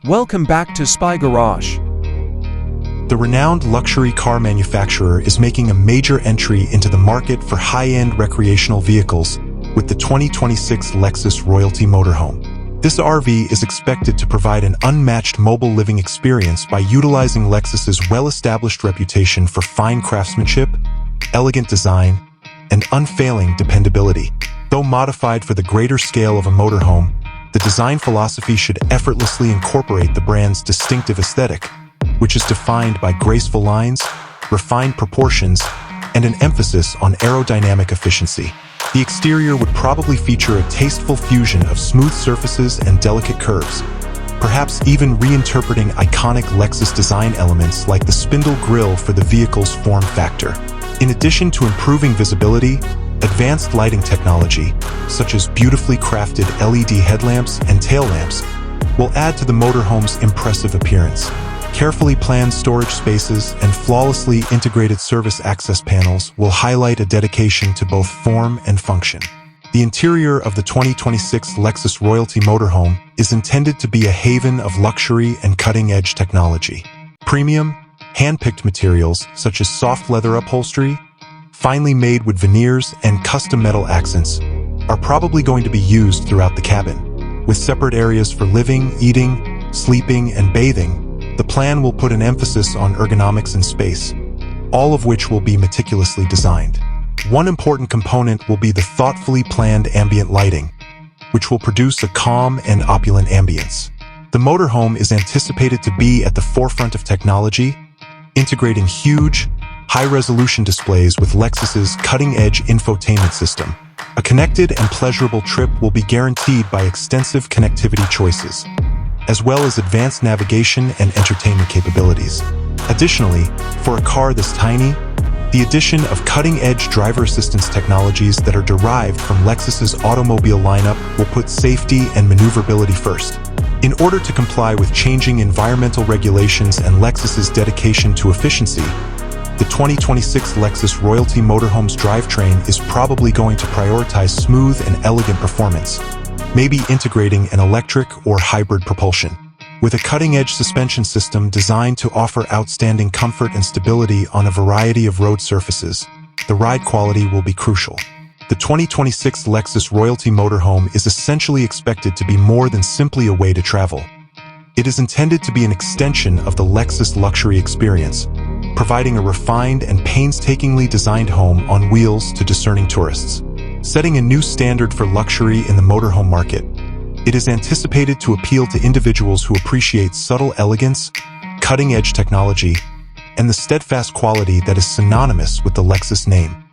Welcome back to Spy Garage. The renowned luxury car manufacturer is making a major entry into the market for high-end recreational vehicles with the 2026 Lexus Royalty Motorhome. This RV is expected to provide an unmatched mobile living experience by utilizing Lexus's well-established reputation for fine craftsmanship, elegant design, and unfailing dependability. Though modified for the greater scale of a motorhome, the design philosophy should effortlessly incorporate the brand's distinctive aesthetic, which is defined by graceful lines, refined proportions, and an emphasis on aerodynamic efficiency. The exterior would probably feature a tasteful fusion of smooth surfaces and delicate curves, perhaps even reinterpreting iconic Lexus design elements like the spindle grille for the vehicle's form factor. In addition to improving visibility, advanced lighting technology, such as beautifully crafted LED headlamps and tail lamps, will add to the motorhome's impressive appearance. Carefully planned storage spaces and flawlessly integrated service access panels will highlight a dedication to both form and function. The interior of the 2026 Lexus Royalty Motorhome is intended to be a haven of luxury and cutting-edge technology. Premium, hand-picked materials such as soft leather upholstery, finely made wood veneers, and custom metal accents are probably going to be used throughout the cabin. With separate areas for living, eating, sleeping, and bathing, the plan will put an emphasis on ergonomics and space, all of which will be meticulously designed. One important component will be the thoughtfully planned ambient lighting, which will produce a calm and opulent ambience. The motorhome is anticipated to be at the forefront of technology, integrating huge, high-resolution displays with Lexus's cutting-edge infotainment system. A connected and pleasurable trip will be guaranteed by extensive connectivity choices, as well as advanced navigation and entertainment capabilities. Additionally, for a car this tiny, the addition of cutting-edge driver assistance technologies that are derived from Lexus's automobile lineup will put safety and maneuverability first. In order to comply with changing environmental regulations and Lexus's dedication to efficiency, the 2026 Lexus Royalty Motorhome's drivetrain is probably going to prioritize smooth and elegant performance, maybe integrating an electric or hybrid propulsion. With a cutting-edge suspension system designed to offer outstanding comfort and stability on a variety of road surfaces, the ride quality will be crucial. The 2026 Lexus Royalty Motorhome is essentially expected to be more than simply a way to travel. It is intended to be an extension of the Lexus luxury experience, providing a refined and painstakingly designed home on wheels to discerning tourists. Setting a new standard for luxury in the motorhome market, it is anticipated to appeal to individuals who appreciate subtle elegance, cutting-edge technology, and the steadfast quality that is synonymous with the Lexus name.